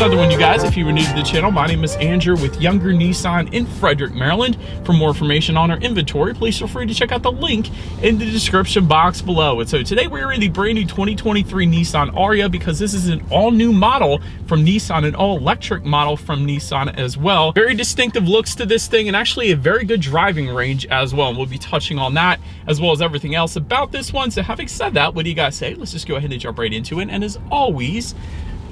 another one, you guys. If you were new to the channel, my name is Andrew with Younger Nissan in Frederick, Maryland. For more information on our inventory, please feel free to check out the link in the description box below. And so today we're in the brand new 2023 Nissan Ariya because this is an all-new model from Nissan, an all-electric model from Nissan as well. Very distinctive looks to this thing and actually a very good driving range as well. And we'll be touching on that as well as everything else about this one. So having said that, what do you guys say? Let's just go ahead and jump right into it. And as always,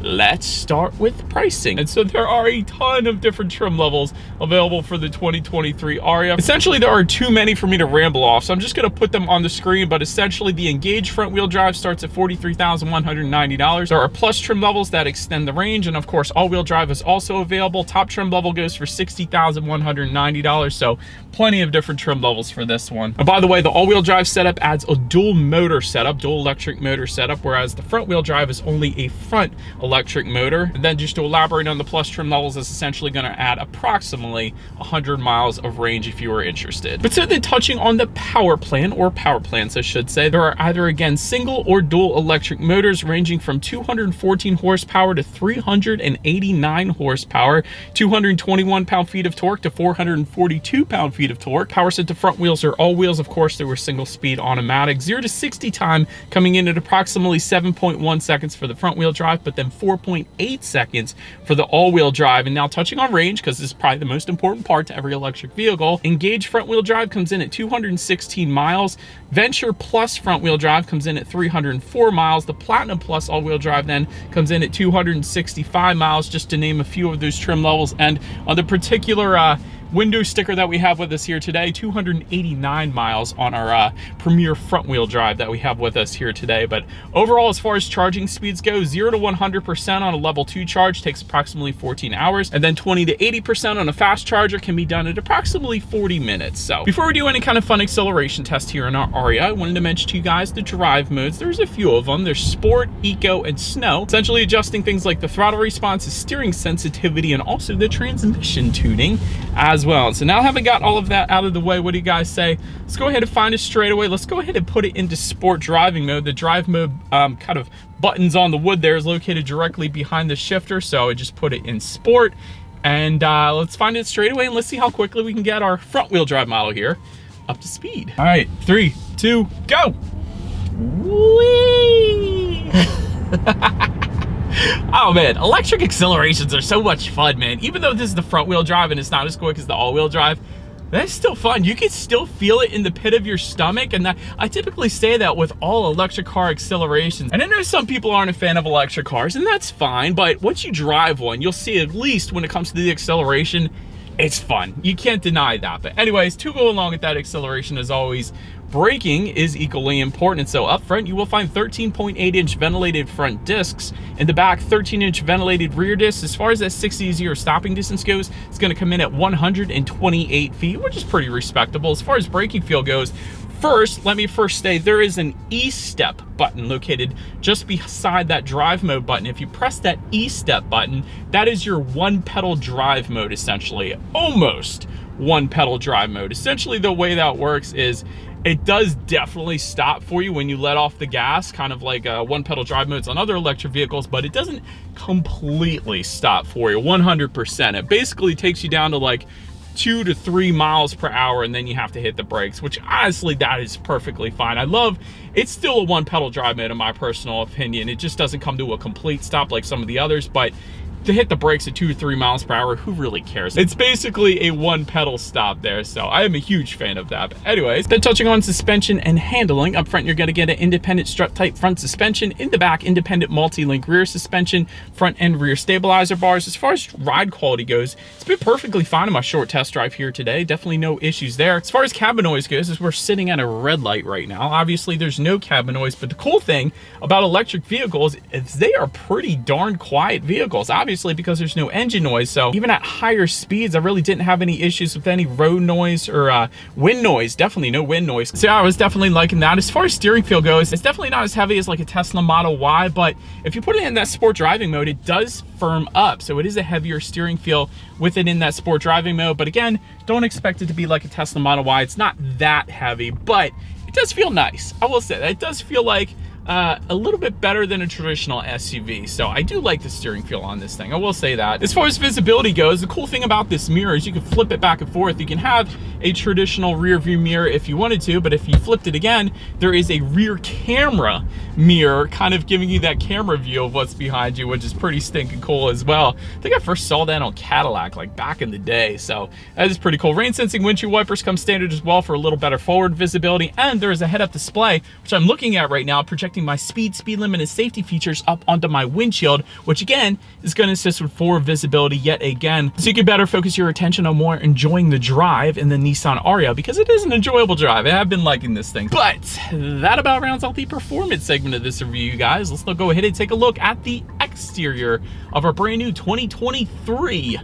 let's start with pricing. And so there are a ton of different trim levels available for the 2023 Ariya. Essentially, there are too many for me to ramble off, so I'm just gonna put them on the screen, but essentially the Engage front wheel drive starts at $43,190. There are plus trim levels that extend the range, and of course, all-wheel drive is also available. Top trim level goes for $60,190, so plenty of different trim levels for this one. And by the way, the all-wheel drive setup adds a dual motor setup, dual electric motor setup, whereas the front wheel drive is only a front electric motor. And then just to elaborate on the plus trim levels, is essentially going to add approximately 100 miles of range if you are interested. But so then touching on the power plan, or power plants I should say, there are either again single or dual electric motors ranging from 214 horsepower to 389 horsepower, 221 pound-feet of torque to 442 pound-feet of torque. Power set to front wheels or all wheels, of course, they were single speed automatic. 0 to 60 time coming in at approximately 7.1 seconds for the front wheel drive, but then 4.8 seconds for the all-wheel drive. And now touching on range, because this is probably the most important part to every electric vehicle, Engage front-wheel drive comes in at 216 miles. Venture Plus front-wheel drive comes in at 304 miles. The Platinum Plus all-wheel drive then comes in at 265 miles, just to name a few of those trim levels. And on the particular window sticker that we have with us here today, 289 miles on our Premier front wheel drive that we have with us here today. But overall, as far as charging speeds go, 0 to 100% on a level 2 charge takes approximately 14 hours, and then 20 to 80% on a fast charger can be done at approximately 40 minutes. So before we do any kind of fun acceleration test here in our Ariya, I wanted to mention to you guys the drive modes. There's a few of them. There's Sport, Eco, and Snow, essentially adjusting things like the throttle response, the steering sensitivity, and also the transmission tuning as well. So now having got all of that out of the way, what do you guys say? Let's go ahead and find it straight away. Let's go ahead and put it into sport driving mode. The drive mode kind of buttons on the wood there is located directly behind the shifter, so I just put it in sport. And let's find it straight away and let's see how quickly we can get our front wheel drive model here up to speed. All right, 3, 2, go. Whee! Oh man, electric accelerations are so much fun, man. Even though this is the front wheel drive and it's not as quick as the all-wheel drive, that's still fun. You can still feel it in the pit of your stomach, and I typically say that with all electric car accelerations. And I know some people aren't a fan of electric cars, and that's fine, but once you drive one, you'll see at least when it comes to the acceleration, it's fun. You can't deny that. But anyways, to go along with that acceleration, as always, braking is equally important. So up front, you will find 13.8-inch ventilated front discs. In the back, 13-inch ventilated rear discs. As far as that 60-0 stopping distance goes, it's going to come in at 128 feet, which is pretty respectable. As far as braking feel goes, let me first say there is an E-step button located just beside that drive mode button. If you press that E-step button, that is your one pedal drive mode, essentially. Almost one pedal drive mode. Essentially, the way that works is it does definitely stop for you when you let off the gas, kind of like one pedal drive modes on other electric vehicles, but it doesn't completely stop for you 100%. It basically takes you down to like 2 to 3 miles per hour, and then you have to hit the brakes, which honestly, that is perfectly fine. It's still a one pedal drive mode in my personal opinion. It just doesn't come to a complete stop like some of the others, but to hit the brakes at 2 to 3 miles per hour, who really cares? It's basically a one pedal stop there, so I am a huge fan of that. But anyways, then touching on suspension and handling, up front you're going to get an independent strut type front suspension. In the back, independent multi-link rear suspension, front and rear stabilizer bars. As far as ride quality goes, it's been perfectly fine in my short test drive here today. Definitely no issues there. As far as cabin noise goes, as we're sitting at a red light right now, obviously there's no cabin noise, but the cool thing about electric vehicles is they are pretty darn quiet vehicles. Obviously, because there's no engine noise. So even at higher speeds, I really didn't have any issues with any road noise or wind noise. Definitely no wind noise. So yeah, I was definitely liking that. As far as steering feel goes, it's definitely not as heavy as like a Tesla Model Y, but if you put it in that sport driving mode, it does firm up. So it is a heavier steering feel with it in that sport driving mode. But again, don't expect it to be like a Tesla Model Y. It's not that heavy, but it does feel nice. I will say that it does feel like a little bit better than a traditional SUV. So I do like the steering feel on this thing, I will say that. As far as visibility goes, the cool thing about this mirror is you can flip it back and forth. You can have a traditional rear view mirror if you wanted to, but if you flipped it again, there is a rear camera mirror kind of giving you that camera view of what's behind you, which is pretty stinking cool as well. I think I first saw that on Cadillac like back in the day, so that is pretty cool. Rain sensing windshield wipers come standard as well for a little better forward visibility, and there is a head-up display, which I'm looking at right now, projecting my speed limit, and safety features up onto my windshield, which again is going to assist with forward visibility yet again, so you can better focus your attention on more enjoying the drive in the Nissan Ariya, because it is an enjoyable drive. I have been liking this thing. But that about rounds out the performance segment of this review, you guys. Let's now go ahead and take a look at the exterior of our brand new 2023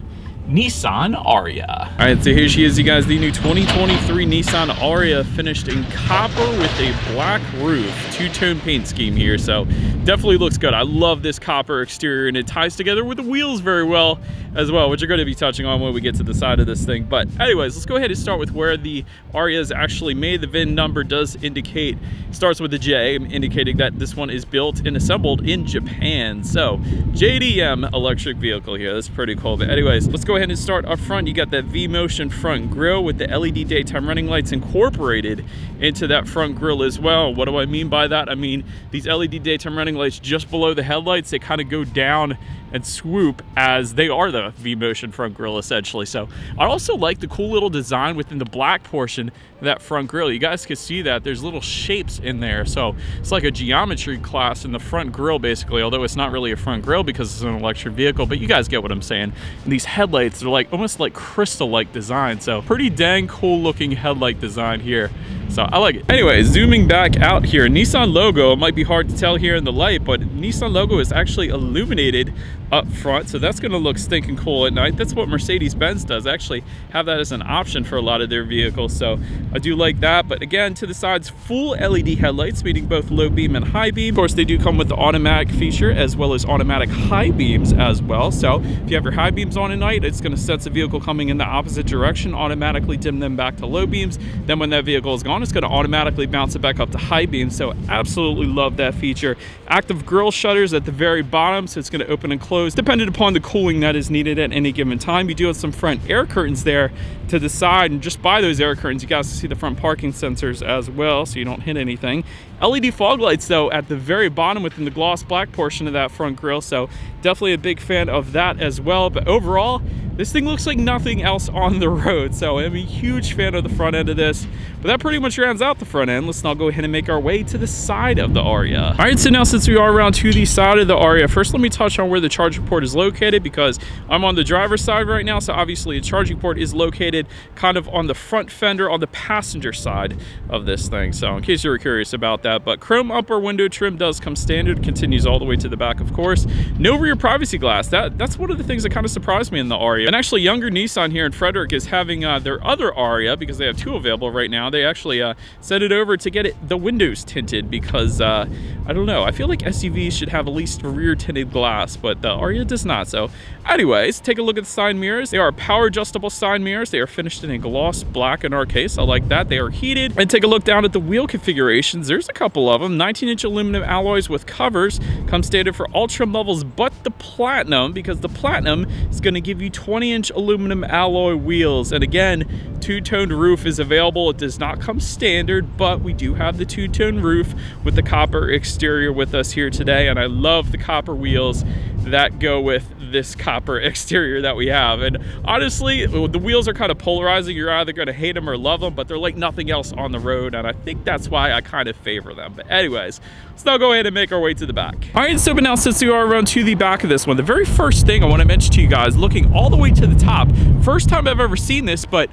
Nissan Ariya. All right, so here she is, you guys, the new 2023 Nissan Ariya, finished in copper with a black roof, two-tone paint scheme here, so definitely looks good. I love this copper exterior, and it ties together with the wheels very well as well, which are going to be touching on when we get to the side of this thing. But anyways, let's go ahead and start with where the Ariya is actually made. The VIN number does indicate, starts with a J, indicating that this one is built and assembled in Japan. So JDM electric vehicle here. That's pretty cool. But anyways, let's go ahead and start up front. You got that V-Motion front grille with the LED daytime running lights incorporated into that front grille as well. What do I mean by that? I mean these LED daytime running lights just below the headlights, they kind of go down and swoop as they are the V-Motion front grille essentially. So I also like the cool little design within the black portion of that front grille. You guys can see that there's little shapes in there, so it's like a geometry class in the front grille basically, although it's not really a front grille because it's an electric vehicle, but you guys get what I'm saying. And these headlights are like almost like crystal-like design, so pretty dang cool looking headlight design here. So I like it. Anyway, zooming back out here, Nissan logo, it might be hard to tell here in the light, but Nissan logo is actually illuminated up front, so that's going to look stinking cool at night. That's what Mercedes-Benz does, actually have that as an option for a lot of their vehicles, so I do like that. But again, to the sides, full LED headlights, meaning both low beam and high beam. Of course, they do come with the automatic feature as well as automatic high beams as well, so if you have your high beams on at night, it's going to sense the vehicle coming in the opposite direction, automatically dim them back to low beams. Then when that vehicle is gone, it's going to automatically bounce it back up to high beams, so absolutely love that feature. Active grille shutters at the very bottom, so it's going to open and close depending upon the cooling that is needed at any given time. You do have some front air curtains there to the side, and just by those air curtains you guys can see the front parking sensors as well, so you don't hit anything. LED fog lights though at the very bottom within the gloss black portion of that front grille, so definitely a big fan of that as well. But overall, this thing looks like nothing else on the road, so I'm a huge fan of the front end of this. But that pretty much rounds out the front end. Let's now go ahead and make our way to the side of the Ariya. All right, so now since we are around to the side of the Ariya, first let me touch on where the charging port is located, because I'm on the driver's side right now, so obviously a charging port is located kind of on the front fender on the passenger side of this thing, so in case you were curious about that. But chrome upper window trim does come standard, continues all the way to the back, of course. No rear privacy glass. That's one of the things that kind of surprised me in the Ariya. And actually, younger Nissan here in Frederick is having their other Ariya, because they have two available right now. They actually sent it over to get the windows tinted, because I don't know, I feel like SUVs should have at least rear tinted glass, but the Ariya does not. So anyways, take a look at the side mirrors. They are power adjustable side mirrors. They are finished in a gloss black in our case. I like that. They are heated. And take a look down at the wheel configurations. There's a couple of them. 19-inch aluminum alloys with covers come standard for all trim levels but the platinum, because the platinum is going to give you 20-inch aluminum alloy wheels. And again, two-toned roof is available. It does not come standard, but we do have the two-tone roof with the copper exterior with us here today, and I love the copper wheels that go with this copper exterior that we have. And honestly, the wheels are kind of polarizing. You're either going to hate them or love them, but they're like nothing else on the road, and I think that's why I kind of favor them. But anyways, let's now go ahead and make our way to the back. All right, so but now since we are around to the back of this one, the very first thing I want to mention to you guys, looking all the way to the top, first time I've ever seen this, but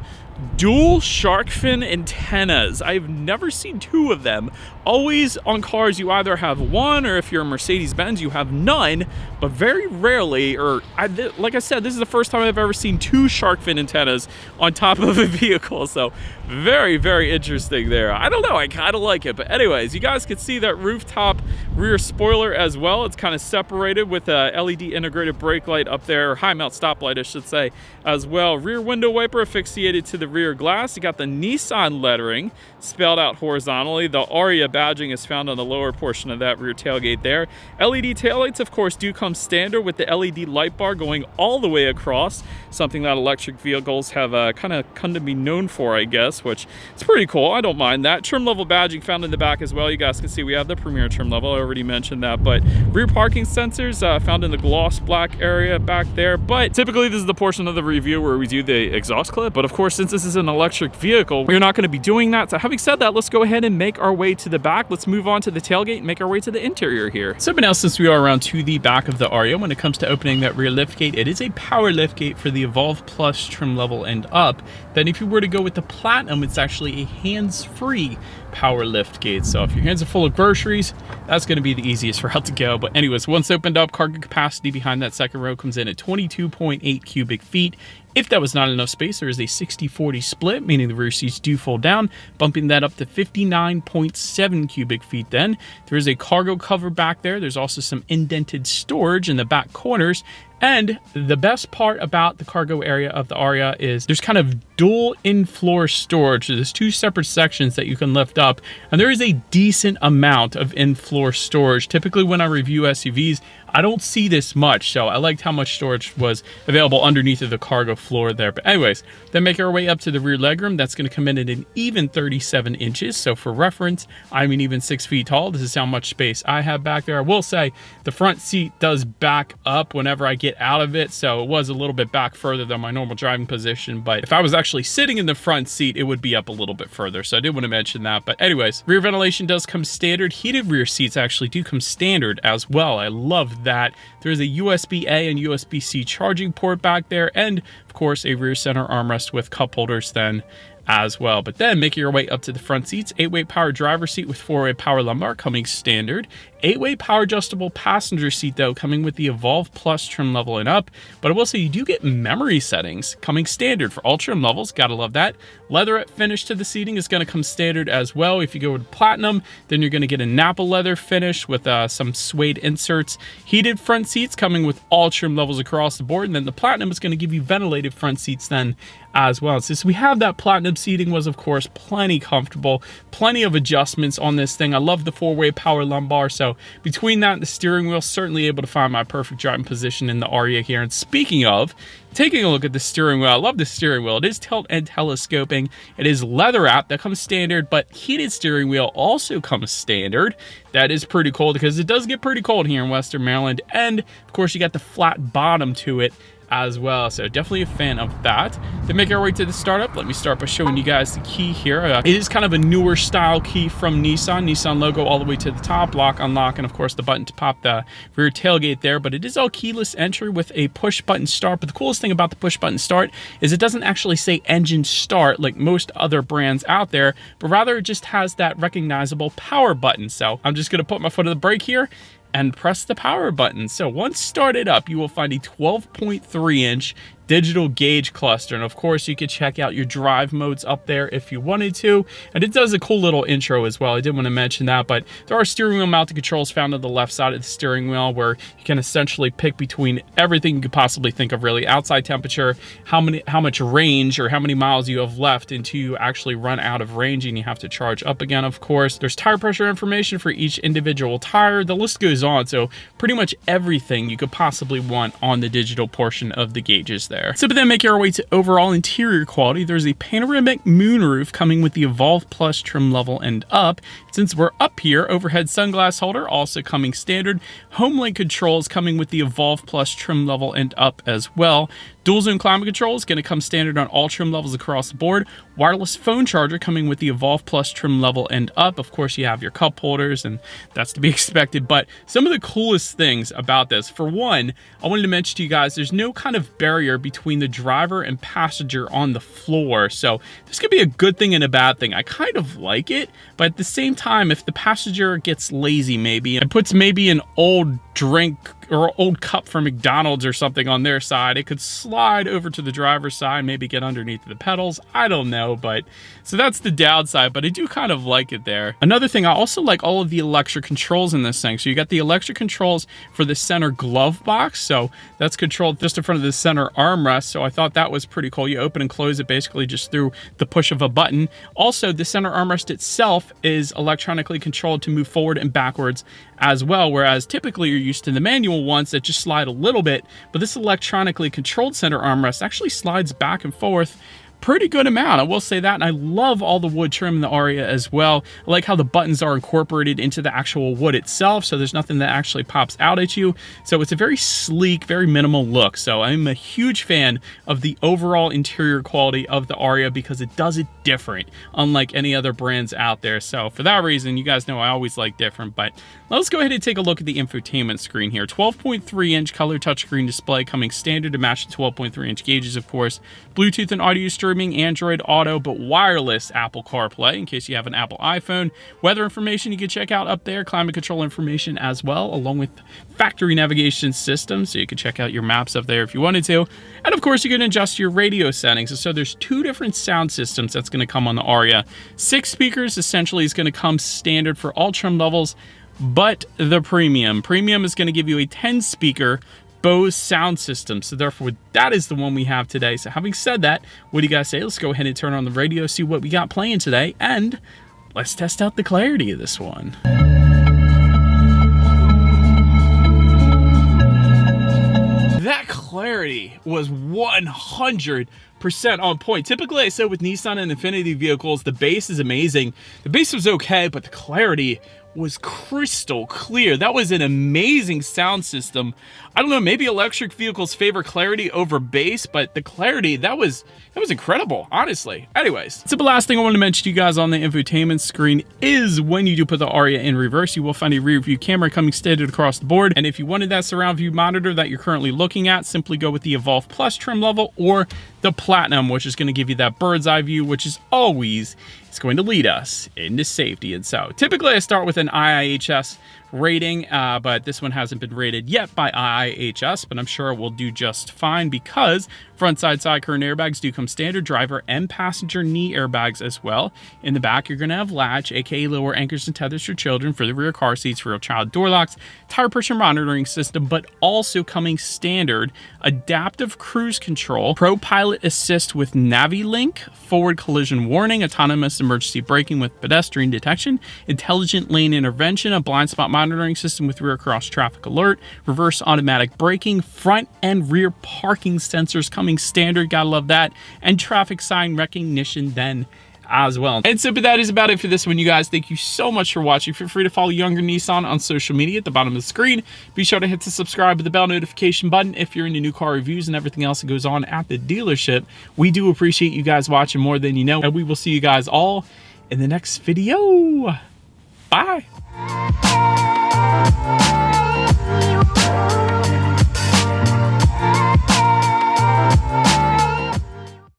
dual shark fin antennas. I've never seen two of them. Always on cars you either have one, or if you're a Mercedes-Benz you have none, but very rarely, like I said, this is the first time I've ever seen two shark fin antennas on top of a vehicle, so very, very interesting there. I don't know, I kind of like it. But anyways, you guys can see that rooftop rear spoiler as well. It's kind of separated with a LED integrated brake light up there, or high mount stoplight I should say, as well. Rear window wiper affixated to the rear rear glass. You got the Nissan lettering spelled out horizontally. The Ariya badging is found on the lower portion of that rear tailgate there. LED taillights, of course, do come standard with the LED light bar going all the way across, something that electric vehicles have kind of come to be known for, I guess, which is pretty cool. I don't mind that. Trim level badging found in the back as well. You guys can see we have the premier trim level. I already mentioned that, but rear parking sensors found in the gloss black area back there. But typically this is the portion of the review where we do the exhaust clip. But of course, since this is an electric vehicle, we're not going to be doing that. So having said that, let's go ahead and make our way to the back. Let's move on to the tailgate and make our way to the interior here. So now, since we are around to the back of the Ariya, when it comes to opening that rear lift gate, it is a power lift gate for the Evolve Plus trim level and up. Then if you were to go with the Platinum, it's actually a hands-free power lift gate. So if your hands are full of groceries, that's going to be the easiest route to go. But anyways, once opened up, cargo capacity behind that second row comes in at 22.8 cubic feet. If that was not enough space, there is a 60-40 split, meaning the rear seats do fold down, bumping that up to 59.7 cubic feet. Then there is a cargo cover back there. There's also some indented storage in the back corners. And the best part about the cargo area of the Ariya is there's kind of dual in-floor storage. So there's two separate sections that you can lift up, and there is a decent amount of in-floor storage. Typically when I review SUVs, I don't see this much, so I liked how much storage was available underneath of the cargo floor there. But anyways, then make our way up to the rear legroom. That's going to come in at an even 37 inches. So for reference, I'm an even 6 feet tall. This is how much space I have back there. I will say the front seat does back up whenever I get out of it, so it was a little bit back further than my normal driving position. But if I was actually sitting in the front seat, it would be up a little bit further. So I did want to mention that. But anyways, rear ventilation does come standard. Heated rear seats actually do come standard as well. I love that. There's a USB-A and USB-C charging port back there, and of course a rear center armrest with cup holders then as well. But then making your way up to the front seats, 8-way power driver seat with 4-way power lumbar coming standard. 8-way power adjustable passenger seat though coming with the Evolve Plus trim level and up. But I will say you do get memory settings coming standard for all trim levels. Gotta love that. Leatherette finish to the seating is going to come standard as well. If you go with Platinum, then you're going to get a Napa leather finish with some suede inserts. Heated front seats coming with all trim levels across the board, and then the Platinum is going to give you ventilated front seats then as well. Since we have that Platinum seating was of course plenty comfortable, plenty of adjustments on this thing. I love the 4-way power lumbar, so between that and the steering wheel, certainly able to find my perfect driving position in the Ariya here. And speaking of taking a look at the steering wheel, I love the steering wheel. It is tilt and telescoping. It is leather wrap, that comes standard, but heated steering wheel also comes standard. That is pretty cool because it does get pretty cold here in Western Maryland. And of course you got the flat bottom to it as well, so definitely a fan of that. To make our way to the startup, let me start by showing you guys the key here. It is kind of a newer style key from Nissan logo all the way to the top, lock, unlock, and of course the button to pop the rear tailgate there. But it is all keyless entry with a push button start. But the coolest thing about the push button start is it doesn't actually say engine start like most other brands out there, but rather it just has that recognizable power button. So I'm just gonna put my foot on the brake here and press the power button. So once started up, you will find a 12.3-inch digital gauge cluster, and of course you could check out your drive modes up there if you wanted to, and it does a cool little intro as well. I did want to mention that. But there are steering wheel mounted controls found on the left side of the steering wheel where you can essentially pick between everything you could possibly think of, really. Outside temperature, how much range or how many miles you have left until you actually run out of range and you have to charge up again. Of course there's tire pressure information for each individual tire. The list goes on, so pretty much everything you could possibly want on the digital portion of the gauges there. So but then making our way to overall interior quality, there's a panoramic moonroof coming with the Evolve Plus trim level and up. Since we're up here, overhead sunglass holder also coming standard. HomeLink controls coming with the Evolve Plus trim level and up as well. Dual zone climate control is going to come standard on all trim levels across the board. Wireless phone charger coming with the Evolve Plus trim level and up. Of course, you have your cup holders, and that's to be expected. But some of the coolest things about this, for one, I wanted to mention to you guys, there's no kind of barrier between the driver and passenger on the floor. So this could be a good thing and a bad thing. I kind of like it, but at the same time, if the passenger gets lazy maybe and puts maybe an old drink or old cup from McDonald's or something on their side. It could slide over to the driver's side, maybe get underneath the pedals. I don't know, but so that's the downside, but I do kind of like it there. Another thing, I also like all of the electric controls in this thing. So you got the electric controls for the center glove box. So that's controlled just in front of the center armrest. So I thought that was pretty cool. You open and close it basically just through the push of a button. Also, the center armrest itself is electronically controlled to move forward and backwards as well, whereas typically you're used to the manual ones that just slide a little bit, but this electronically controlled center armrest actually slides back and forth pretty good amount, I will say that. And I love all the wood trim in the Ariya as well. I like how the buttons are incorporated into the actual wood itself, so there's nothing that actually pops out at you. So it's a very sleek, very minimal look. So I'm a huge fan of the overall interior quality of the Ariya because it does it different, unlike any other brands out there. So for that reason, you guys know I always like different, but let's go ahead and take a look at the infotainment screen here. 12.3-inch color touchscreen display coming standard to match the 12.3-inch gauges, of course. Bluetooth and audio streaming, Android Auto, but wireless Apple CarPlay in case you have an Apple iPhone. Weather information you can check out up there, climate control information as well, along with factory navigation system, so you can check out your maps up there if you wanted to. And of course, you can adjust your radio settings. So there's 2 different sound systems that's going to come on the Ariya. 6 speakers essentially is going to come standard for all trim levels, but the premium is going to give you a 10-speaker Bose sound system. So therefore, that is the one we have today. So having said that, what do you guys say? Let's go ahead and turn on the radio, see what we got playing today, and let's test out the clarity of this one. That clarity was 100% on point. Typically, I said with Nissan and Infiniti vehicles, the bass is amazing. The bass was okay, but the clarity was crystal clear. That was an amazing sound system. I don't know, maybe electric vehicles favor clarity over bass, but the clarity, that was incredible, honestly. Anyways, so the last thing I want to mention to you guys on the infotainment screen is when you do put the Ariya in reverse, you will find a rear view camera coming standard across the board. And if you wanted that surround view monitor that you're currently looking at, simply go with the Evolve Plus trim level or the Platinum, which is going to give you that bird's eye view, which is always, it's going to lead us into safety. And so typically I start with an IIHS rating, but this one hasn't been rated yet by IIHS, but I'm sure it will do just fine because front side current airbags do come standard, driver and passenger knee airbags as well. In the back, you're going to have latch, aka lower anchors and tethers for children, for the rear car seats, rear child door locks, tire pressure monitoring system, but also coming standard, adaptive cruise control, Pro Pilot Assist with NaviLink, forward collision warning, autonomous emergency braking with pedestrian detection, intelligent lane intervention, a blind spot monitoring system with rear cross traffic alert, reverse automatic braking, front and rear parking sensors coming standard, gotta love that, and traffic sign recognition then as well. And so, but that is about it for this one, you guys. Thank you so much for watching. Feel free to follow Younger Nissan on social media at the bottom of the screen. Be sure to hit the subscribe with the bell notification button if you're into new car reviews and everything else that goes on at the dealership. We do appreciate you guys watching more than you know, and we will see you guys all in the next video. Bye.